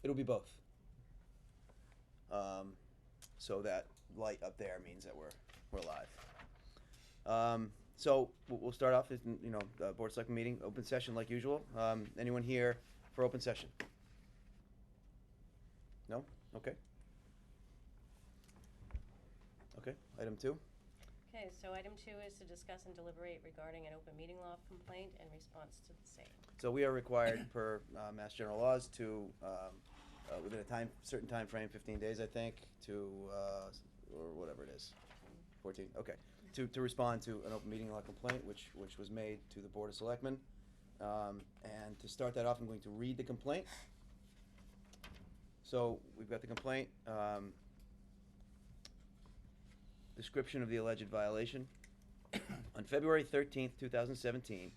It'll be both. So that light up there means that we're live. So we'll start off as the board of selectmen meeting, open session like usual. Anyone here for open session? No? Okay. Okay. Item 2. Okay, so item 2 is to discuss and deliberate regarding an open meeting law complaint and response to the same. So we are required per Mass General laws to within a certain time frame, 15 days, I think, to or whatever it is, 14. Okay, to respond to an open meeting law complaint, which was made to the Board of Selectmen. And to start that off, I'm going to read the complaint. So we've got the complaint. Description of the alleged violation. On February 13th, 2017,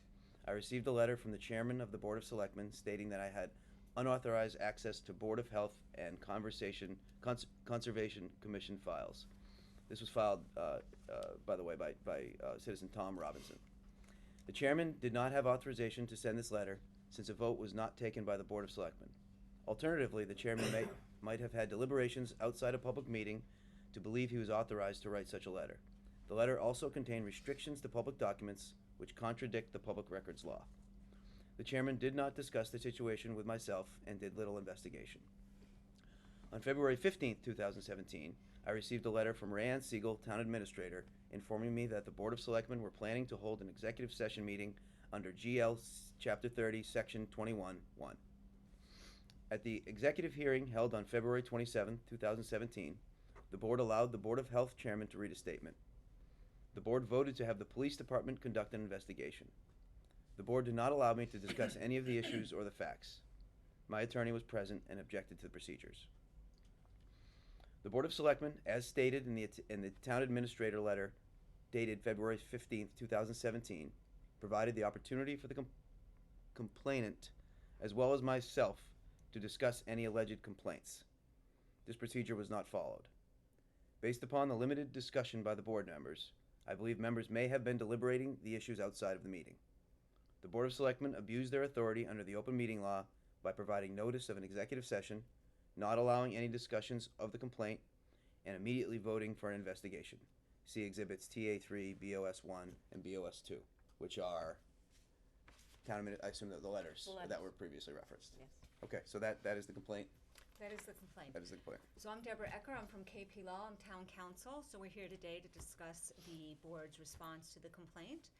I received a letter from the chairman of the Board of Selectmen stating that I had unauthorized access to Board of Health and Conservation Commission files. This was filed, by the way, by citizen Tom Robinson. The chairman did not have authorization to send this letter since a vote was not taken by the Board of Selectmen. Alternatively, the chairman might have had deliberations outside a public meeting to believe he was authorized to write such a letter. The letter also contained restrictions to public documents which contradict the public records law. The chairman did not discuss the situation with myself and did little investigation. On February 15th, 2017, I received a letter from Rayanne Siegel, town administrator, informing me that the Board of Selectmen were planning to hold an executive session meeting under GL Chapter 30, Section 21-1. At the executive hearing held on February 27, 2017, the board allowed the Board of Health chairman to read a statement. The board voted to have the police department conduct an investigation. The board did not allow me to discuss any of the issues or the facts. My attorney was present and objected to the procedures. The Board of Selectmen, as stated in the town administrator letter dated February 15th, 2017, provided the opportunity for the complainant, as well as myself, to discuss any alleged complaints. This procedure was not followed. Based upon the limited discussion by the board members, I believe members may have been deliberating the issues outside of the meeting. The Board of Selectmen abused their authority under the open meeting law by providing notice of an executive session, not allowing any discussions of the complaint, and immediately voting for an investigation. See Exhibits TA3, BOS1, and BOS2, which are I assume the letters that were previously referenced. Yes. Okay, so that is the complaint. That is the complaint. That is the complaint. So I'm Deborah Ecker. I'm from KP Law. I'm town council. So we're here today to discuss the board's response to the complaint.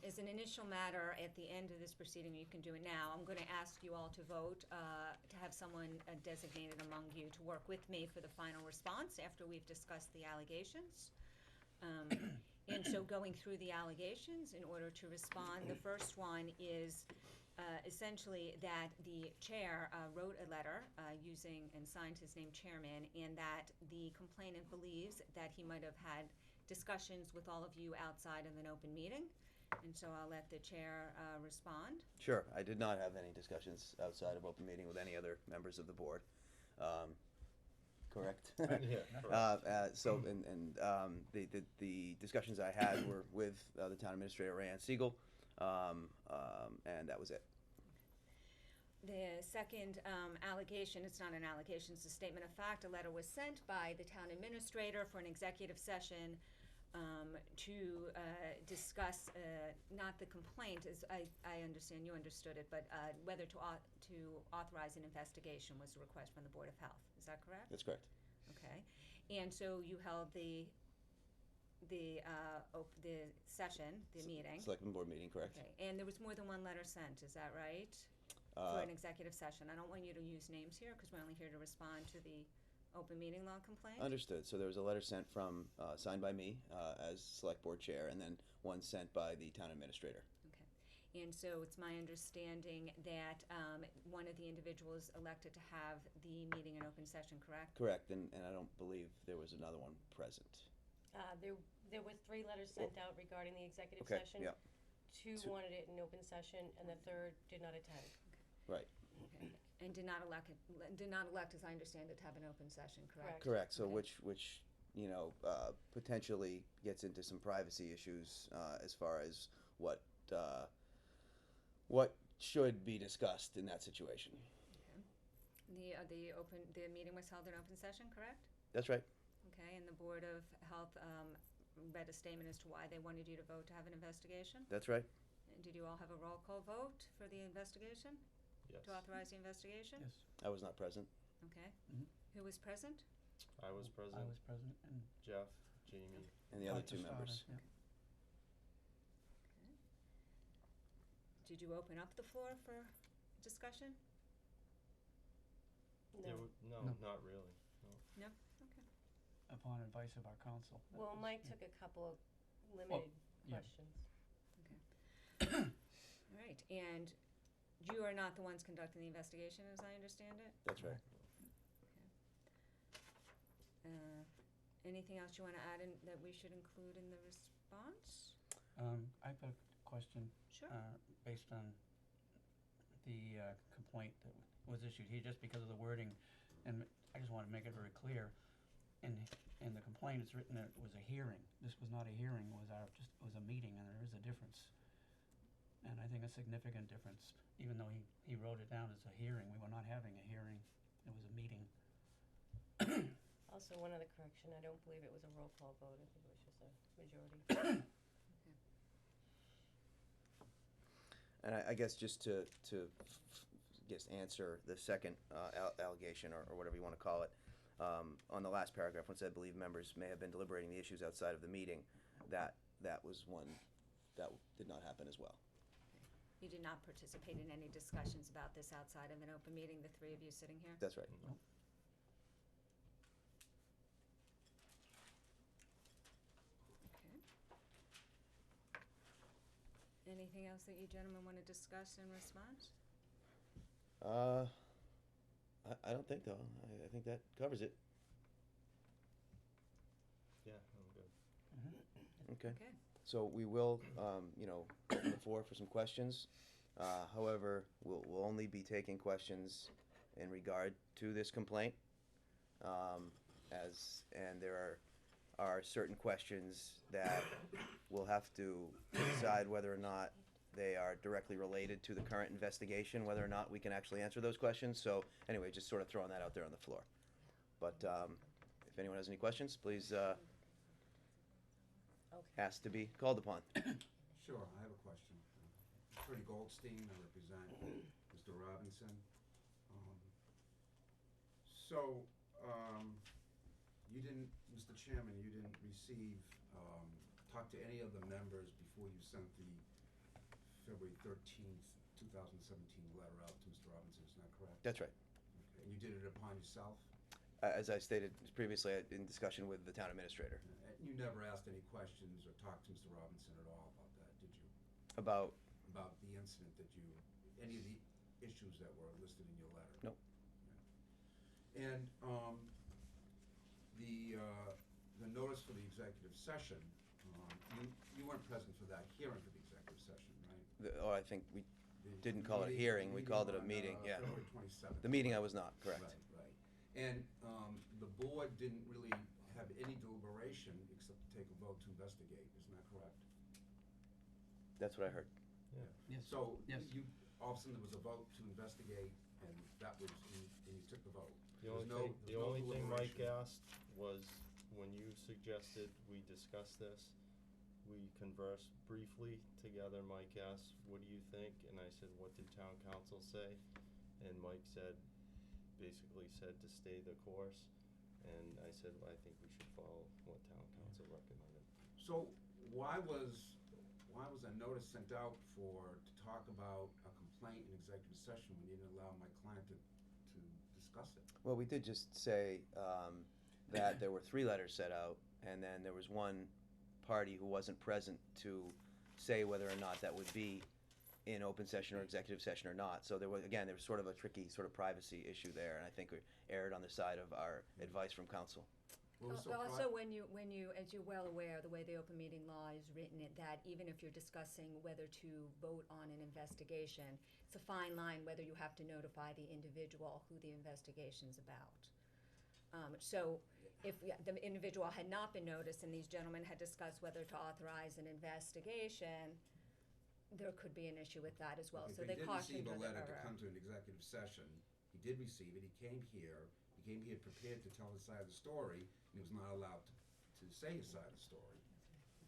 As an initial matter, at the end of this proceeding, you can do it now, I'm going to ask you all to vote to have someone designated among you to work with me for the final response after we've discussed the allegations. And so going through the allegations in order to respond, the first one is essentially that the chair wrote a letter using and signed his name chairman, and that the complainant believes that he might have had discussions with all of you outside of an open meeting. And so I'll let the chair respond. Sure. I did not have any discussions outside of open meeting with any other members of the board. Correct? Yeah. So, the discussions I had were with the town administrator, Rayanne Siegel, and that was it. The second allegation, it's not an allegation, it's a statement of fact. A letter was sent by the town administrator for an executive session to discuss, not the complaint, as I understand you understood it, but whether to authorize an investigation was a request from the Board of Health. Is that correct? That's correct. Okay. And so you held the session, the meeting. Selectmen board meeting, correct. Okay. And there was more than one letter sent, is that right? For an executive session. I don't want you to use names here because we're only here to respond to the open meeting law complaint. Understood. So there was a letter sent from, signed by me as select board chair, and then one sent by the town administrator. Okay. And so it's my understanding that one of the individuals elected to have the meeting in open session, correct? Correct, and I don't believe there was another one present. There were 3 letters sent out regarding the executive Okay, session. yeah. 2 wanted it in open session, and the 3rd did not attend. Right. Okay. And did not elect, as I understand it, to have an open session, correct? Correct. So Okay. which potentially gets into some privacy issues as far as what should be discussed in that situation. Okay. The meeting was held in open session, correct? That's right. Okay, and the Board of Health read a statement as to why they wanted you to vote to have an investigation? That's right. And did you all have a roll call vote for the investigation? Yes. To authorize the investigation? Yes. I was not present. Okay. Mhm. Who was present? I was I present, was present and. Jeff, Jamie. And the other Dr. two Stoddard, members. yeah. Did you open up the floor for discussion? There No. no, No. not really, no. No? Okay. Upon advice of our counsel. That Well, was- Mike yeah. took a couple of limited yeah. questions. All right, and you are not the ones conducting the investigation, as I understand it? That's right. Anything else you wanna add in, that we should include in the response? I've got a question, Sure. based on the, complaint that was issued here, just because of the wording, and I just wanna make it very clear. In the complaint, it's written that it was a hearing. This was not a hearing, it was a meeting, and there is a difference. And I think a significant difference, even though he wrote it down as a hearing, we were not having a hearing, it was a meeting. Also, one other correction, I don't believe it was a roll call vote, I think it was just a majority. And I guess just to answer the second allegation or whatever you want to call it, on the last paragraph, when it said believe members may have been deliberating the issues outside of the meeting, that was one that did not happen as well. You did not participate in any discussions about this outside of an open meeting, the three of you sitting here? That's right. No. Okay. Anything else that you gentlemen wanna discuss in response? I don't think though. I think that covers it. Yeah, I'm good. Mhm. Okay. Okay. So we will, open the floor for some questions. However, we'll only be taking questions in regard to this complaint. And there are certain questions that we'll have to decide whether or not they are directly related to the current investigation, whether or not we can actually answer those questions. So anyway, just sort of throwing that out there on the floor. But if anyone has any questions, please Okay. ask to be called upon. Sure, I have a question. Attorney Goldstein, I represent Mr. Robinson. So, you didn't, Mr. Chairman, you didn't receive, talk to any of the members before you sent the February 13th, 2017 letter out to Mr. Robinson, is that correct? That's right. Okay, and you did it upon yourself? As I stated previously in discussion with the town administrator. You never asked any questions or talked to Mr. Robinson at all about that, did you? About, About the incident that you, any of the issues that were listed in your letter? Nope. Yeah. And, the notice for the executive session, you weren't present for that hearing for the executive session, right? I think we The didn't call it a meeting- hearing, we meeting called it a on, meeting, yeah. February 27th. The meeting I was not, correct. Right, right. And, the board didn't really have any deliberation except to take a vote to investigate, isn't that correct? That's what I heard. Yeah. Yes. So, Yes. you, all of a sudden there was a vote to investigate, and that was, and you took the vote. The There was only thing, there was no Mike deliberation. asked was, when you suggested we discuss this, we conversed briefly together. Mike asked, what do you think? And I said, what did town council say? And Mike basically said to stay the course. And I said, well, I think we should follow what town council recommended. So, why was a notice sent out to talk about a complaint in executive session when you didn't allow my client to discuss it? Well, we did just say that there were 3 letters set out, and then there was one party who wasn't present to say whether or not that would be in open session or executive session or not. So there was sort of a tricky sort of privacy issue there, and I think we erred on the side of our advice from council. What was so Also, when you, as you're well aware, the way the open meeting law is written, that even if you're discussing whether to vote on an investigation, it's a fine line whether you have to notify the individual who the investigation's about. So if the individual had not been noticed and these gentlemen had discussed whether to authorize an investigation, there could be an issue with that as well. Okay, So if they he didn't cautioned receive a her. letter to come to an executive session, he did receive it, he came here prepared to tell his side of the story, and he was not allowed to say his side of the story.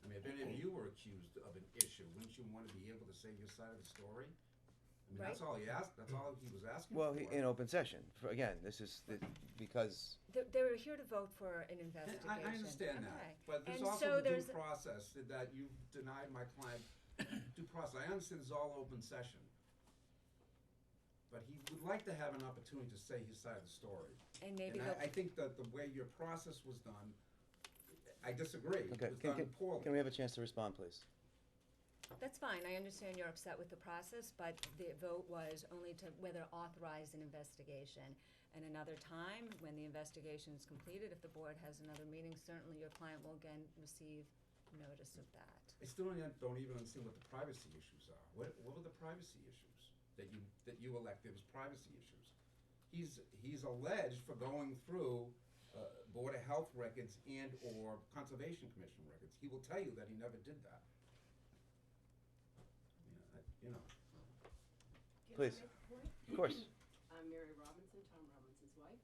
I mean, if any of you were accused of an issue, wouldn't you want to be able to say your side of the story? I mean, that's all he asked, that's all he was asking Well, for. in open session, again, this is because, They were here to vote for an investigation. I understand Okay. that, but there's And also so the there's due process that you denied my client due process. I understand it's all open session. But he would like to have an opportunity to say his side of the story. And maybe And he'll. I think that the way your process was done, I disagree. okay, It was done poorly. can we have a chance to respond, please? That's fine, I understand you're upset with the process, but the vote was only to whether authorize an investigation. And another time, when the investigation is completed, if the board has another meeting, certainly your client will again receive notice of that. I still don't even understand what the privacy issues are. What were the privacy issues that you elected? It was privacy issues. He's alleged for going through Board of Health records and or Conservation Commission records. He will tell you that he never did that. You know. Please. Can I make a point? Of course. I'm Mary Robinson, Tom Robinson's wife.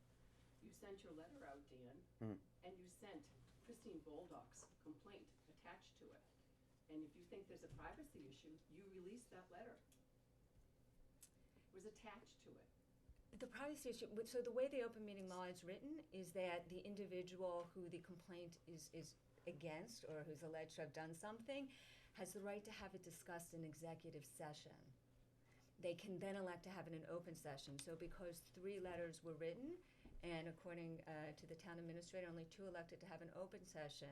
You sent your letter out, Dan, and you sent Christine Boldock's complaint attached to it. And if you think there's a privacy issue, you released that letter. It was attached to it. The privacy issue, so the way the open meeting law is written is that the individual who the complaint is against or who's alleged to have done something has the right to have it discussed in executive session. They can then elect to have it in open session. So because 3 letters were written, and according to the town administrator, only 2 elected to have an open session,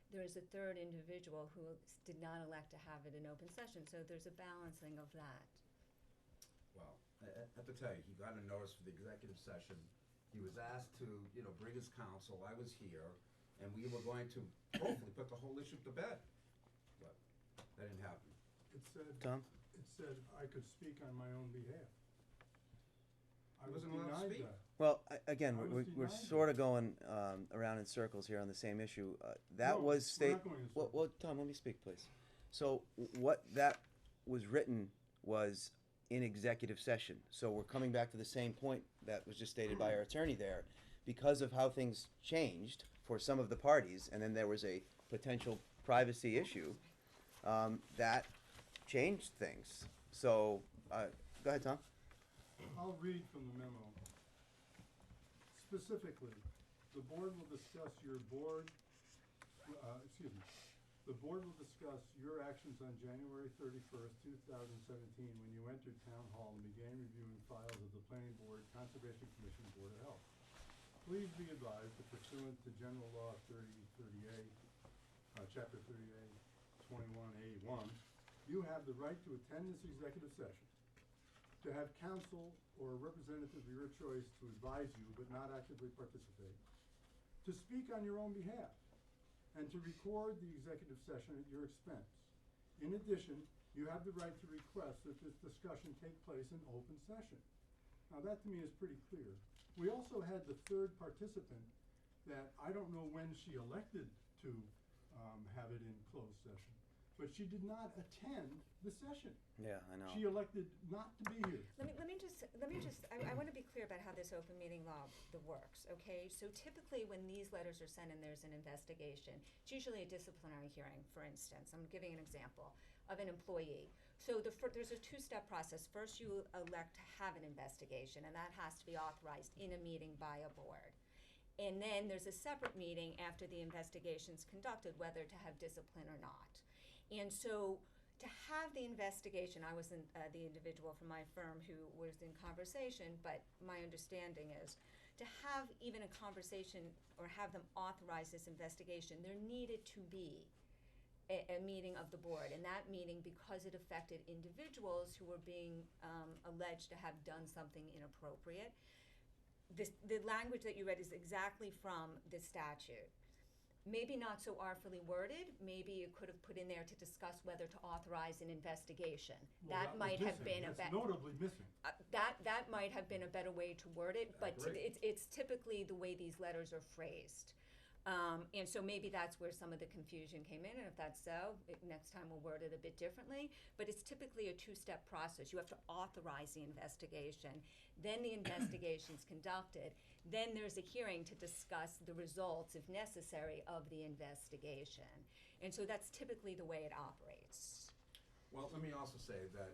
there is a 3rd individual who did not elect to have it in open session. So there's a balancing of that. Well, I have to tell you, he got a notice for the executive session. He was asked to, bring his counsel. I was here, and we were going to hopefully put the whole issue to bed. But that didn't happen. It said, Tom? it said I could speak on my own behalf. I He was wasn't allowed to denied speak. that. Well, again, I was we're denied sort that. of going around in circles here on the same issue. That No, was we're not going in well, Tom, let me speak, please. So what that was written was in executive session. So we're coming back to the same point that was just stated by our attorney there. Because of how things changed for some of the parties, and then there was a potential privacy issue, that changed things. So, go ahead, Tom. I'll read from the memo. Specifically, the board will discuss the board will discuss your actions on January 31st, 2017, when you entered Town Hall and began reviewing files of the Planning Board, Conservation Commission, Board of Health. Please be advised that pursuant to General Law 3038, Chapter 38, 21A1, you have the right to attend this executive session, to have counsel or a representative of your choice to advise you but not actively participate, to speak on your own behalf, and to record the executive session at your expense. In addition, you have the right to request that this discussion take place in open session. Now that to me is pretty clear. We also had the 3rd participant that I don't know when she elected to have it in closed session, but she did not attend the session. Yeah, I know. She elected not to be here. Let me just, I want to be clear about how this open meeting law works, okay? So typically when these letters are sent and there's an investigation, it's usually a disciplinary hearing, for instance. I'm giving an example of an employee. So there's a 2-step process. First, you elect to have an investigation, and that has to be authorized in a meeting by a board. And then there's a separate meeting after the investigation's conducted, whether to have discipline or not. And so to have the investigation, I wasn't the individual from my firm who was in conversation, but my understanding is to have even a conversation or have them authorize this investigation, there needed to be a meeting of the board. And that meeting, because it affected individuals who were being alleged to have done something inappropriate, the language that you read is exactly from the statute. Maybe not so artfully worded, maybe you could have put in there to discuss whether to authorize an investigation. Well, That was might have missing. been a That's better, notably missing. that might have been a better way to word it, but agree. it's typically the way these letters are phrased. And so maybe that's where some of the confusion came in, and if that's so, next time we'll word it a bit differently. But it's typically a two-step process. You have to authorize the investigation, then the investigation's conducted, then there's a hearing to discuss the results, if necessary, of the investigation. And so that's typically the way it operates. Well, let me also say that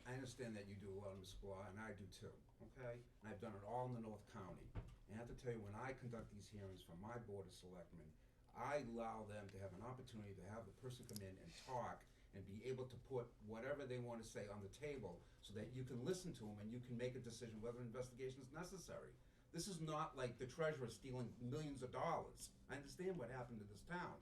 I understand that you do a lot of municipal law, and I do too, okay? And I've done it all in the North County. And I have to tell you, when I conduct these hearings for my Board of Selectmen, I allow them to have an opportunity to have the person come in and talk and be able to put whatever they want to say on the table so that you can listen to them and you can make a decision whether an investigation is necessary. This is not like the treasurer stealing millions of dollars. I understand what happened to this town.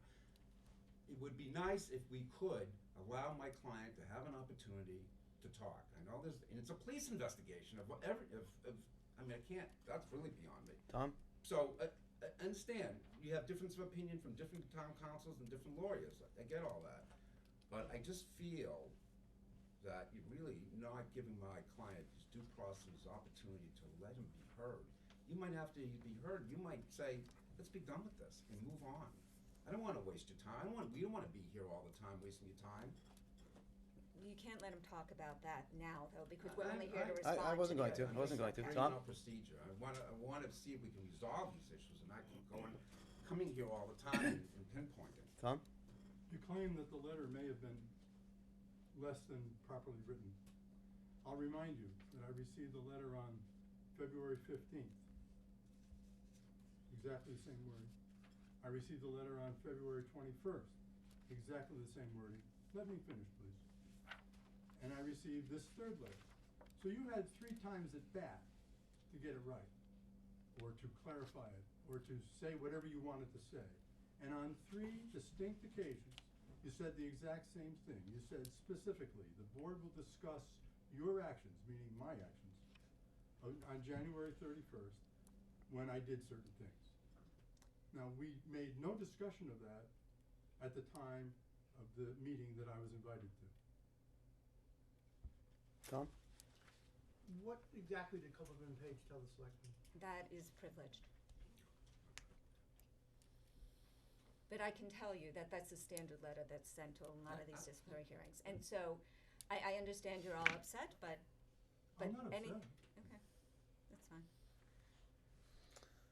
It would be nice if we could allow my client to have an opportunity to talk. I know there's, and it's a police investigation of whatever, I mean, I can't, that's really beyond me. Tom? So, understand, you have difference of opinion from different town councils and different lawyers, I get all that. But I just feel that you're really not giving my client his due process, his opportunity to let him be heard. You might have to be heard, you might say, let's be done with this and move on. I don't wanna waste your time, we don't wanna be here all the time wasting your time. You can't let him talk about that now, though, because we're I- only here to I- respond to I wasn't going your- to. I wasn't going to. Okay. Tom? Our procedure, I wanna see if we can resolve these issues and not keep coming here all the time and pinpointing. Tom? You claim that the letter may have been less than properly written. I'll remind you that I received the letter on February 15th. Exactly the same wording. I received the letter on February 21st. Exactly the same wording. Let me finish, please. And I received this third letter. So you had 3 times at bat to get it right, or to clarify it, or to say whatever you wanted to say. And on 3 distinct occasions, you said the exact same thing. You said specifically, the board will discuss your actions, meaning my actions, on January 31st, when I did certain things. Now, we made no discussion of that at the time of the meeting that I was invited to. Tom? What exactly did Copeland Page tell the selectmen? That is privileged. But I can tell you that that's a standard letter that's sent to a lot of these disciplinary hearings. And so, I understand you're all upset, but I'm not any. upset. Okay, that's fine.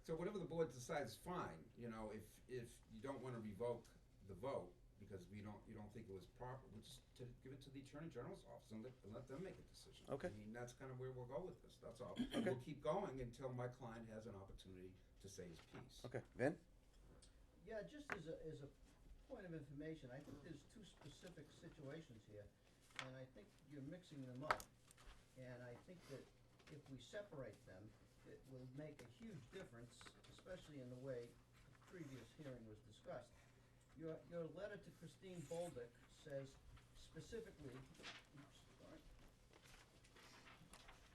So whatever the board decides, fine, you know, if you don't wanna revoke the vote, because you don't think it was proper, we'll just give it to the Attorney General's office and let them make a decision. Okay. I mean, that's kinda where we'll go with this, that's all. Okay. We'll keep going until my client has an opportunity to say his piece. Okay. Vin? Yeah, just as a point of information, I think there's 2 specific situations here, and I think you're mixing them up. And I think that if we separate them, it will make a huge difference, especially in the way the previous hearing was discussed. Your letter to Christine Bolduc says specifically, oops, sorry.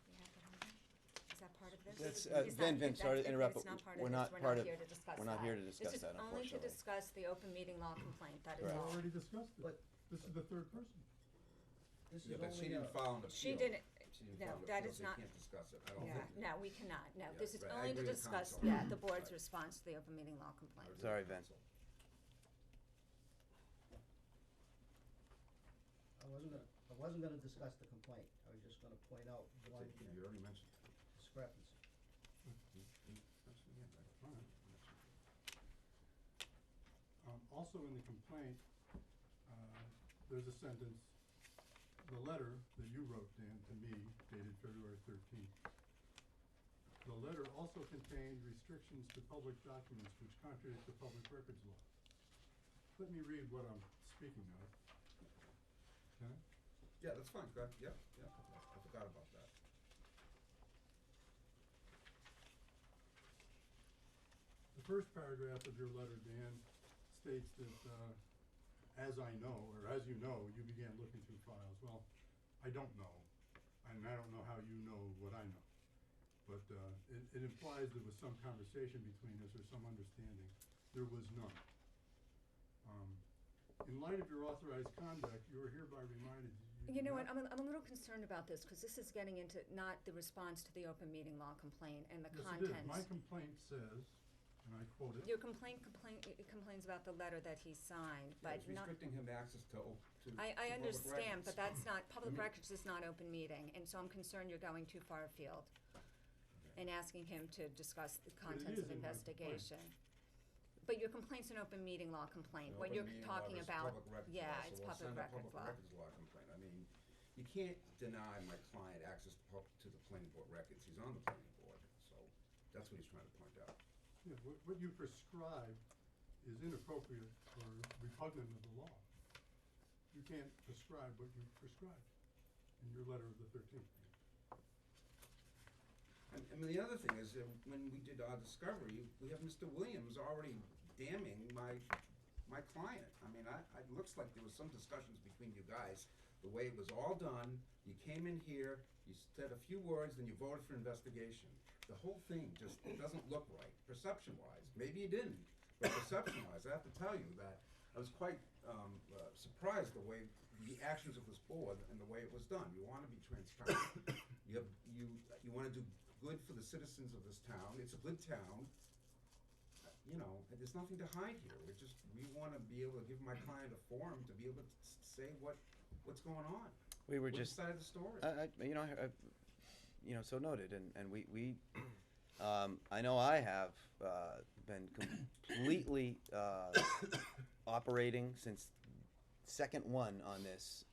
You have that on there? Is that part of this? That's, Is Vin, that- sorry to that's- interrupt, it's but not part we're of not this. part of- here to discuss we're not that. here to discuss that, This is only to unfortunately. discuss the open meeting law complaint, that is Correct. We all. already discussed it. But- This is the third person. This is Yeah, but she only didn't file an appeal. She didn't, She didn't no, file an that appeal, is so not- you can't discuss it, I don't yeah, think. no, we cannot, no, Yeah, this is right, I only to agree with discuss, counsel. yeah, the board's Right. response to the open meeting law complaint. I agree Sorry, with Vin. counsel. I wasn't gonna discuss the complaint. I was just gonna point out one You already mentioned. discrepancy. All right. Also in the complaint, there's a sentence, the letter that you wrote, Dan, to me, dated February 13th. The letter also contained restrictions to public documents which contradict the public records law. Let me read what I'm speaking of. Can I? Yeah, that's fine, go ahead, yeah, I forgot about that. The first paragraph of your letter, Dan, states that, as I know, or as you know, you began looking through files. Well, I don't know, and I don't know how you know what I know. But it implies there was some conversation between us or some understanding. There was none. In light of your authorized conduct, you are hereby reminded You know what, I'm a little concerned about this, because this is getting into not the response to the open meeting law complaint and the Yes, it is. contents. My complaint says, and I quote it. Your complaint complains about the letter that he signed, but It's not. restricting him access to I public understand, but records. that's not, public I mean- records is not open meeting, and so I'm concerned you're going too far afield and asking him to discuss the contents is of in my complaint. investigation. But your complaint's an open meeting law complaint, The what open you're meeting law talking versus about, public records yeah, law, it's so we'll public send a records law. public records law complaint. I mean, you can't deny my client access to the planning board records. He's on the planning board, so that's what he's trying to point out. Yeah, what you prescribe is inappropriate or repugnant of the law. You can't prescribe what you prescribed in your letter of the 13th. And the other thing is, when we did our discovery, we have Mr. Williams already damning my client. I mean, it looks like there was some discussions between you guys. The way it was all done, you came in here, you said a few words, then you voted for investigation. The whole thing just, it doesn't look right, perception-wise. Maybe you didn't, but perception-wise, I have to tell you that I was quite surprised the way, the actions of this board and the way it was done. You want to be transparent. You want to do good for the citizens of this town. It's a good town. You know, there's nothing to hide here. We want to be able to give my client a forum to be able to say what's going on. We were What just, side of the story. so noted, and we I know I have been completely operating since second one on this,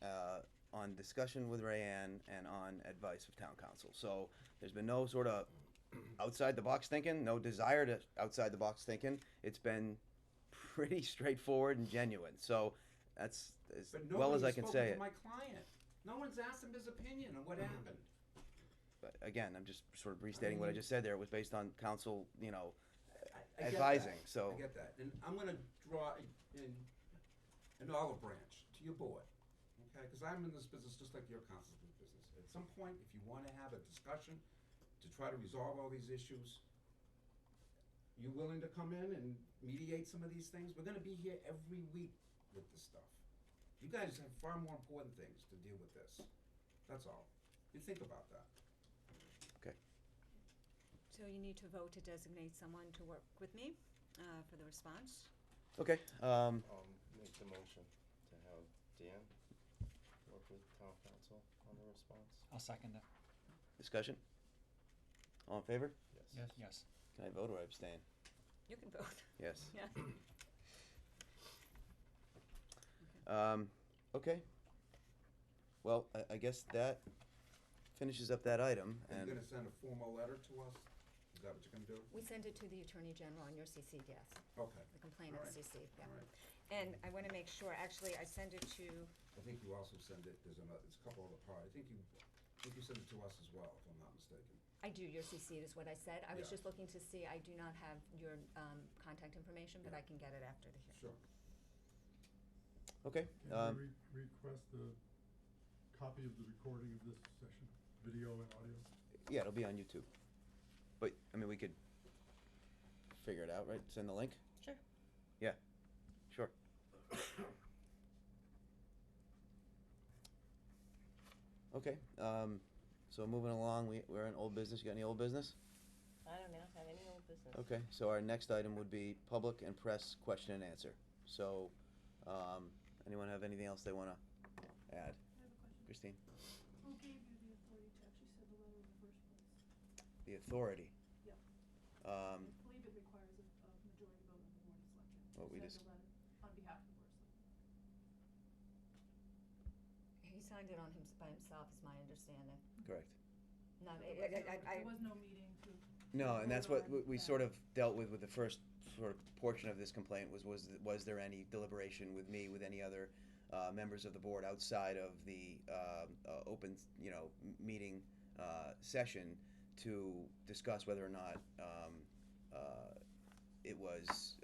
on discussion with Rayanne and on advice of town council. So there's been no sort of outside the box thinking, no desire to outside the box thinking. It's been pretty straightforward and genuine. So that's as But well as I nobody's can spoken say to it. my client. No one's asked him his opinion on what happened. But again, I'm just sort of restating what I just said there. It was based on council, I get advising. that. So I get that, and I'm gonna draw in an olive branch to your board, okay? Because I'm in this business just like your council's in business. At some point, if you want to have a discussion to try to resolve all these issues, you willing to come in and mediate some of these things? We're gonna be here every week with this stuff. You guys have far more important things to deal with this. That's all. You think about that. So you need to vote to designate someone to work with me for the response. okay. Make the motion to have Dan work with town council on the response. I'll second it. Discussion. All in favor? Yes. Yes. Can I vote or abstain? You can vote. Yes. Yeah. Okay. Well, I guess that finishes up that item, Are you and gonna send a formal letter to us? Is that what you're gonna do? We send it to the Attorney General and you're CC'd, yes. Okay. The complainant All right. CC'd, yeah. All right. And I want to make sure, actually, I send it to, I think you also send it, there's a couple other parts. I think you send it to us as well, if I'm not mistaken. I do, you're CC'd is what I said. I was Yeah. just looking to see, I do not have your contact information, but I can get it after the hearing. Sure. okay. Can you request a copy of the recording of this session, video and audio? Yeah, it'll be on YouTube. But I mean, we could figure it out, right? Send the link. Sure. Yeah. Sure. Okay. So moving along, we're in old business. You got any old business? I don't now have any old business. Okay, so our next item would be public and press question and answer. So, anyone have anything else they wanna add? I have a question. Christine? Who gave you the authority to actually send the letter in the first place? The authority. Yep. Um, I believe it requires a majority vote of the Board of Selectmen What we to just- send a letter on behalf of the Board of Selectmen. He signed it on by himself, is my understanding. correct. Not, There was no meeting to. No, and that's what vote on we that. sort of dealt with the first sort of portion of this complaint was there any deliberation with me, with any other members of the board outside of the open, meeting session to discuss whether or not it was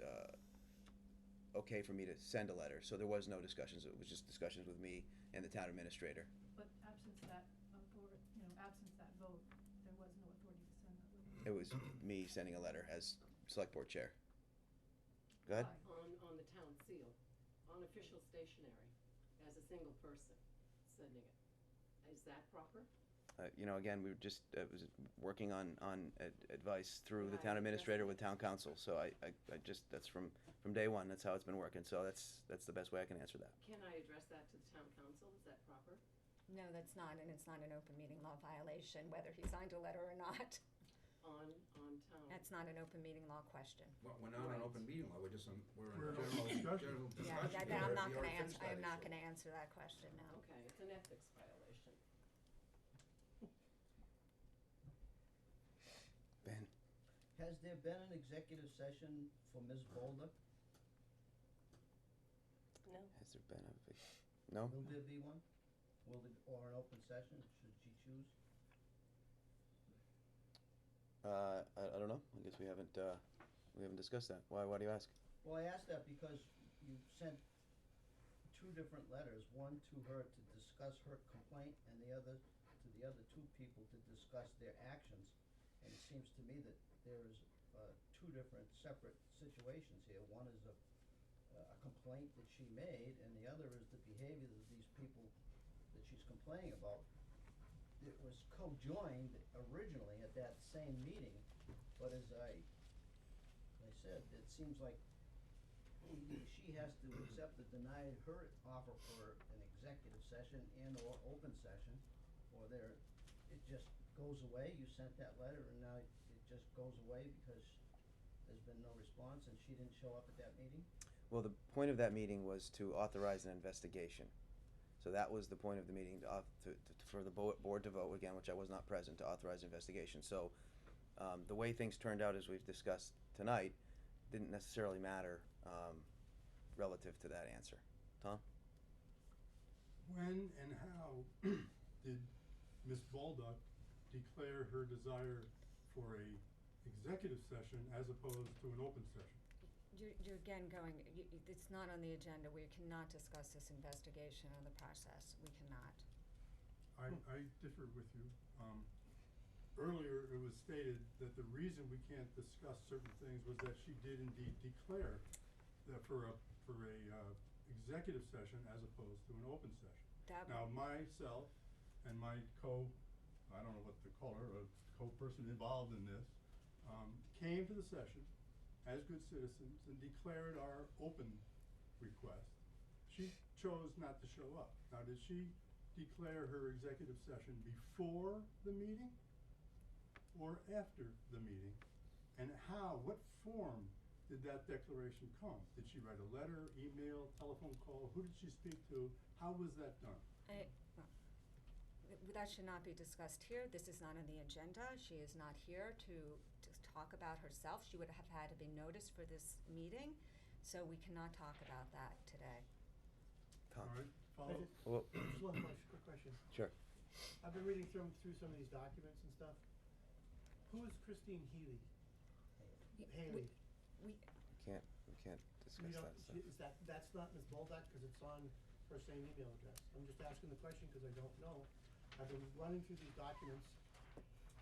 okay for me to send a letter. So there was no discussions. It was just discussions with me and the town administrator. But absence that absence that vote, there was no authority to send that letter. It was me sending a letter as select board chair. Go ahead. On the town seal, on official stationery, as a single person sending it. Is that proper? You know, again, we were just, was working on advice through the Yeah, town I administrator with addressed town council, so I just, that's from day one, that's how it's been working, so that's the best way I can answer that. Can I address that to the town council? Is that proper? No, that's not, and it's not an open meeting law violation, whether he signed a letter or not. On town? That's not an open meeting law question. Well, we're not on Right. open meeting law, we're in We're in general, open discussion. general Yeah, discussion. I'm here. not We gonna already answer, finished I am that not issue. gonna answer that question, no. Okay, it's an ethics violation. Ben? Has there been an executive session for Ms. Bolduc? No? Has there been a big, no? Will there be one? Or an open session, should she choose? I don't know, I guess we haven't discussed that, why do you ask? Well, I asked that because you sent two different letters, one to her to discuss her complaint and the other to the other two people to discuss their actions. And it seems to me that there is two different separate situations here. One is a complaint that she made, and the other is the behavior of these people that she's complaining about. It was co-joined originally at that same meeting, but as I said, it seems like either she has to accept or deny her offer for an executive session and or open session, or it just goes away. You sent that letter and now it just goes away because there's been no response and she didn't show up at that meeting? Well, the point of that meeting was to authorize an investigation. So that was the point of the meeting, for the board to vote again, which I was not present, to authorize investigation. So the way things turned out, as we've discussed tonight, didn't necessarily matter relative to that answer. Tom? When and how did Ms. Bolduc declare her desire for a executive session as opposed to an open session? You're again going, it's not on the agenda, we cannot discuss this investigation or the process, we cannot. I differ with you. Earlier, it was stated that the reason we can't discuss certain things was that she did indeed declare that for a executive session as opposed to an open session. Now, myself and my I don't know what to call her, a co-person involved in this, came to the session as good citizens and declared our open request. She chose not to show up. Now, did she declare her executive session before the meeting or after the meeting? And how, what form did that declaration come? Did she write a letter, email, telephone call? Who did she speak to? How was that done? That should not be discussed here. This is not on the agenda. She is not here to talk about herself. She would have had to be noticed for this meeting, so we cannot talk about that today. Tom? All right, follow. Well, Just one quick question. sure. I've been reading through some of these documents and stuff. Who is Christine Healy? Haley? We can't discuss that stuff. That's not Ms. Bolduc, because it's on her same email address. I'm just asking the question because I don't know. I've been running through these documents,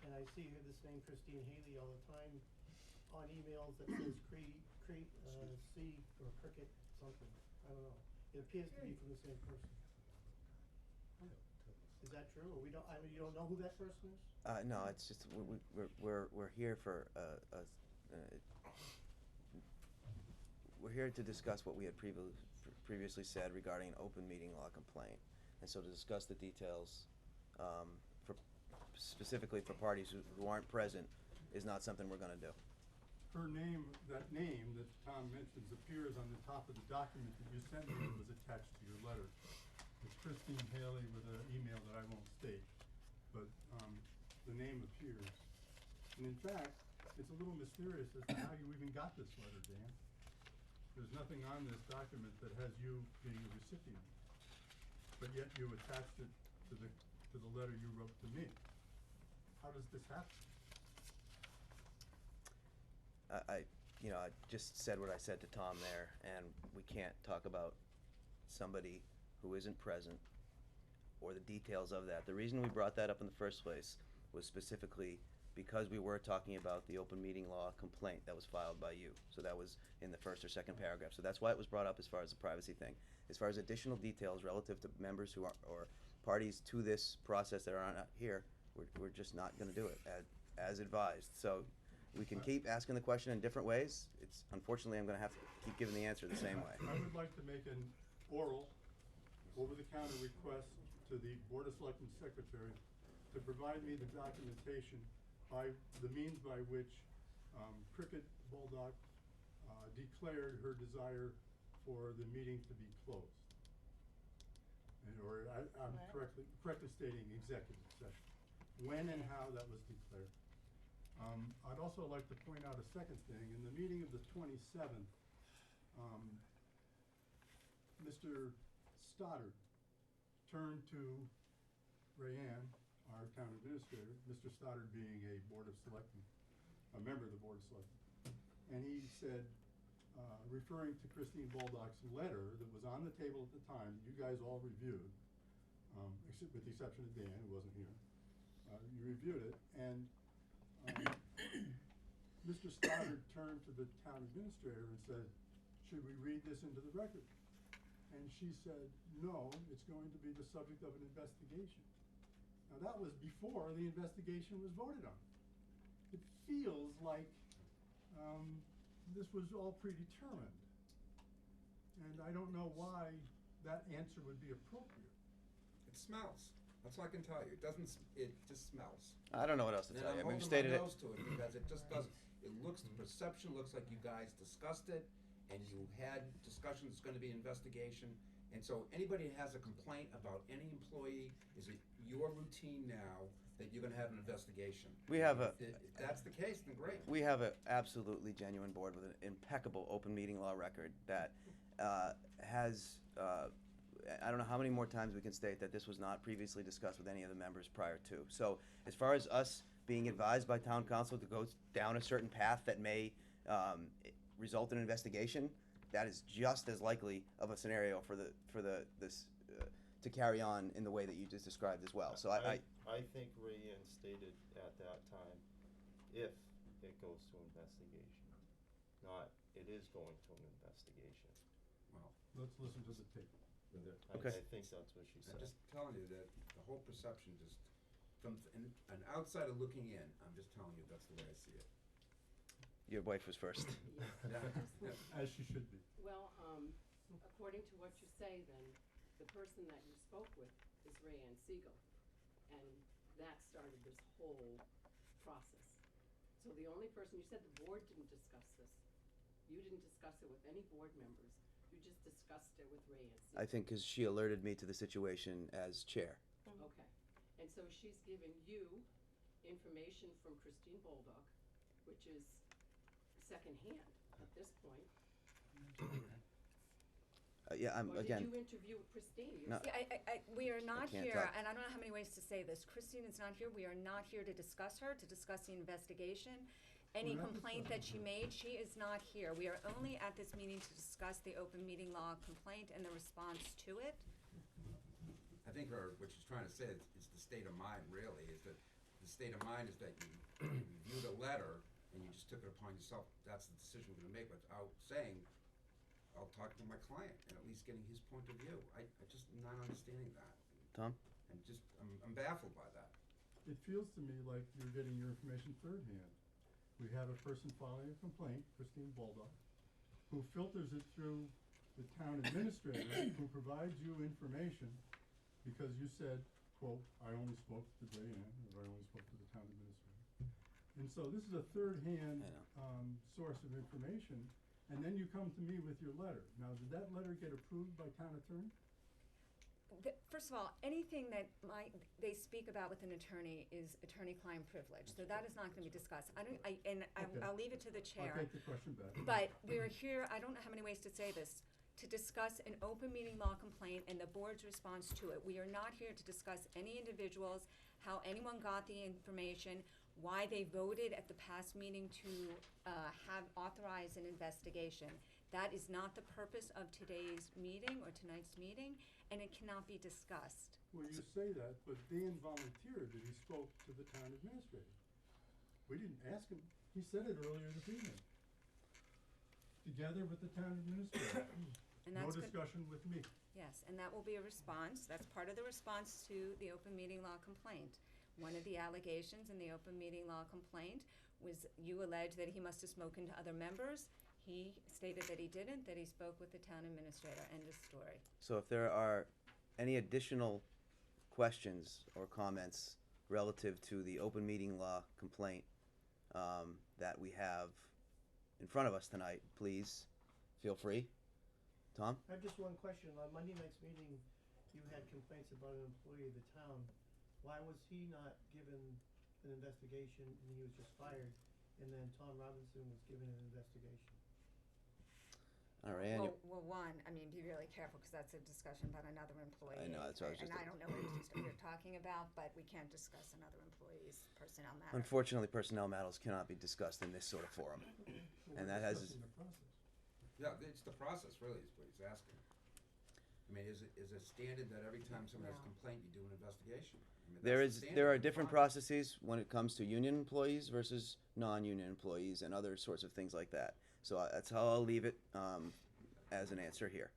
and I see this name Christine Haley all the time on emails that says C or Cricket something. I don't know. It appears to be from the same person. Is that true? Or you don't know who that person is? No, it's just we're here for we're here to discuss what we had previously said regarding an open meeting law complaint, and so to discuss the details specifically for parties who aren't present is not something we're going to do. Her name, that Tom mentions, appears on the top of the document that you sent me that was attached to your letter. It's Christine Haley with an email that I won't state, but the name appears. And in fact, it's a little mysterious as to how you even got this letter, Dan. There's nothing on this document that has you being a recipient, but yet you attached it to the letter you wrote to me. How does this happen? I just said what I said to Tom there, and we can't talk about somebody who isn't present or the details of that. The reason we brought that up in the first place was specifically because we were talking about the open meeting law complaint that was filed by you. So that was in the first or second paragraph. So that's why it was brought up as far as the privacy thing. As far as additional details relative to members who are or parties to this process that are not here, We're just not gonna do it as advised. So we can keep asking the question in different ways. It's, unfortunately, I'm gonna have to keep giving the answer the same way. I would like to make an oral, over-the-counter request to the Board of Selectmen Secretary to provide me the documentation by the means by which Cricket Bulldog declared her desire for the meeting to be closed. Or I'm What? correctly stating executive session. When and how that was declared. I'd also like to point out a second thing. In the meeting of the 27th, Mr. Stoddard turned to Rayanne, our town administrator, Mr. Stoddard being a member of the Board of Selectmen, and he said, referring to Christine Baldock's letter that was on the table at the time, that you guys all reviewed, with the exception of Dan, who wasn't here. You reviewed it, and Mr. Stoddard turned to the town administrator and said, should we read this into the record? And she said, no, it's going to be the subject of an investigation. Now, that was before the investigation was voted on. It feels like this was all predetermined. And I don't know why that answer would be appropriate. It smells. That's all I can tell you. It just smells. I don't know what else to And tell you. I I'm mean, we've holding stated my it. nose to it because it just doesn't, the perception looks like you guys discussed it and you had discussions, it's gonna be an investigation. And so anybody that has a complaint about any employee, is it your routine now that you're gonna have an investigation? We have a. If that's the case, then great. We have an absolutely genuine board with an impeccable open meeting law record that has, I don't know how many more times we can state that this was not previously discussed with any of the members prior to. So as far as us being advised by town council to go down a certain path that may result in an investigation, that is just as likely of a scenario for this to carry on in the way that you just described as well. So I think Rayanne stated at that time, if it goes to investigation, not it is going to an investigation. Well, Let's listen to the tape. Okay. I think that's what she I'm said. just telling you that the whole perception just, from an outsider looking in, I'm just telling you that's the way I see it. Your wife was first. As she should be. Well, according to what you say, then, the person that you spoke with is Rayanne Siegel, and that started this whole process. So the only person, you said the board didn't discuss this. You didn't discuss it with any board members. You just discussed it with Rayanne Siegel. I think because she alerted me to the situation as chair. Okay, and so she's given you information from Christine Baldock, which is secondhand at this point. Yeah, I'm Or again. did you interview Christine? No. Yeah, we are not can't here, talk. and I don't know how many ways to say this. Christine is not here. We are not here to discuss her, to discuss the investigation. Any We're not complaint that she discussing made, she is not here. We are only at this meeting to discuss the open meeting law complaint and the response to it. I think what she's trying to say is the state of mind, really, is that the state of mind is that you reviewed a letter and you just took it upon yourself. That's the decision we're gonna make without saying, I'll talk to my client and at least getting his point of view. I just am not understanding that. Tom? I'm baffled by that. It feels to me like you're getting your information third hand. We have a person filing a complaint, Christine Baldock, who filters it through the town administrator, who provides you information because you said, quote, I only spoke to Diane, or I only spoke to the town administrator. And so this is a third-hand source of information, and then you come to me with your letter. Now, did that letter get approved by town attorney? First of all, anything that they speak about with an attorney is attorney-client privilege, so that is not gonna be discussed. Okay. I'll leave it to the chair. I'll take the question back. But we're here, I don't know how many ways to say this, to discuss an open meeting law complaint and the board's response to it. We are not here to discuss any individuals, how anyone got the information, why they voted at the past meeting to have authorized an investigation. That is not the purpose of today's meeting or tonight's meeting, and it cannot be discussed. Well, you say that, but Dan volunteered that he spoke to the town administrator. We didn't ask him. He said it earlier this evening. Together with the town administrator. And No that's good. discussion with me. Yes, and that will be a response, that's part of the response to the open meeting law complaint. One of the allegations in the open meeting law complaint was you alleged that he must have spoken to other members. He stated that he didn't, that he spoke with the town administrator. End of story. So if there are any additional questions or comments relative to the open meeting law complaint that we have in front of us tonight, please feel free. Tom? I have just one question. On Monday night's meeting, you had complaints about an employee of the town. Why was he not given an investigation and he was just fired? And then Tom Robinson was given an investigation? All right. Well, one, I mean, be really careful, because that's a discussion about another employee. I know, that's what I was And just- I don't know what you're talking about, but we can't discuss another employee's personnel matter. Unfortunately, personnel matters cannot be discussed in this sort of forum. Well, And we're that has- discussing the process. Yeah, it's the process really is what he's asking. I mean, is it standard that every time someone has a No. complaint, you do an investigation? I mean, There that's the is, there are standard. different processes when it comes to union employees versus non-union employees and other sorts of things like that. So that's how I'll leave it as an answer here.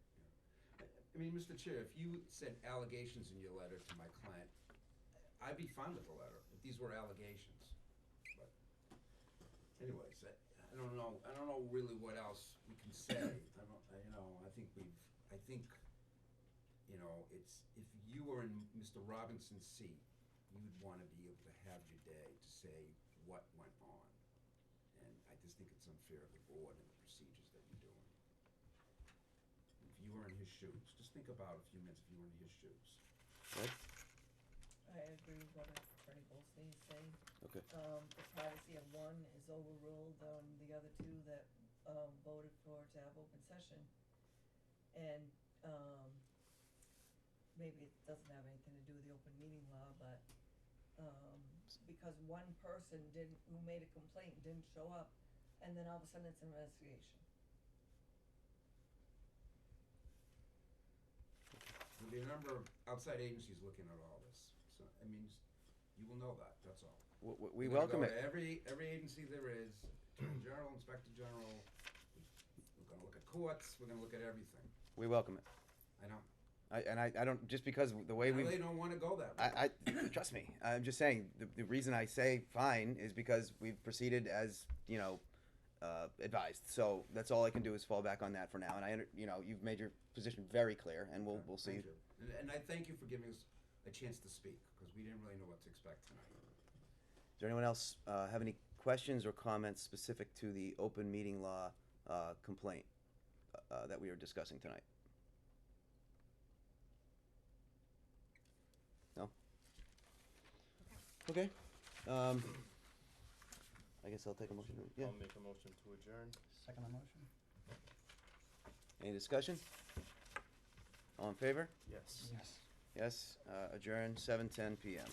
I mean, Mr. Chair, if you said allegations in your letter to my client, I'd be fine with the letter if these were allegations. But anyways, I don't know really what else we can say. I think, you know, it's, if you were in Mr. Robinson's seat, you would wanna be able to have your day to say what went on. And I just think it's unfair of the board and the procedures that you're doing. If you were in his shoes, just think about a few minutes if you were in his shoes. Right? I agree with what Attorney Bolstein is saying. Okay. The privacy of one is overruled on the other two that, voted to have open session. And, maybe it doesn't have anything to do with the open meeting law, but, because one person who made a complaint didn't show up, and then all of a sudden it's an investigation. There'll be a number of outside agencies looking at all this, so, I mean, you will know that, that's all. We We're gonna welcome go it. to every agency there is, Attorney General, Inspector General, we're gonna look at courts, we're gonna look at everything. We welcome it. I know. I don't, just because the way I we, really don't wanna go that way. trust me, I'm just saying, the reason I say fine is because we've proceeded as, you know, advised. So that's all I can do is fall back on that for now. And you know, you've made your position very clear, and we'll see. Thank you. And I thank you for giving us a chance to speak, because we didn't really know what to expect tonight. Does there anyone else have any questions or comments specific to the open meeting law complaint that we are discussing tonight? No? Okay. I guess I'll take a motion. Yeah. I'll make a motion to adjourn. Second the motion? Any discussion? All in favor? Yes. Yes. Yes. Adjourn 7:10 p.m.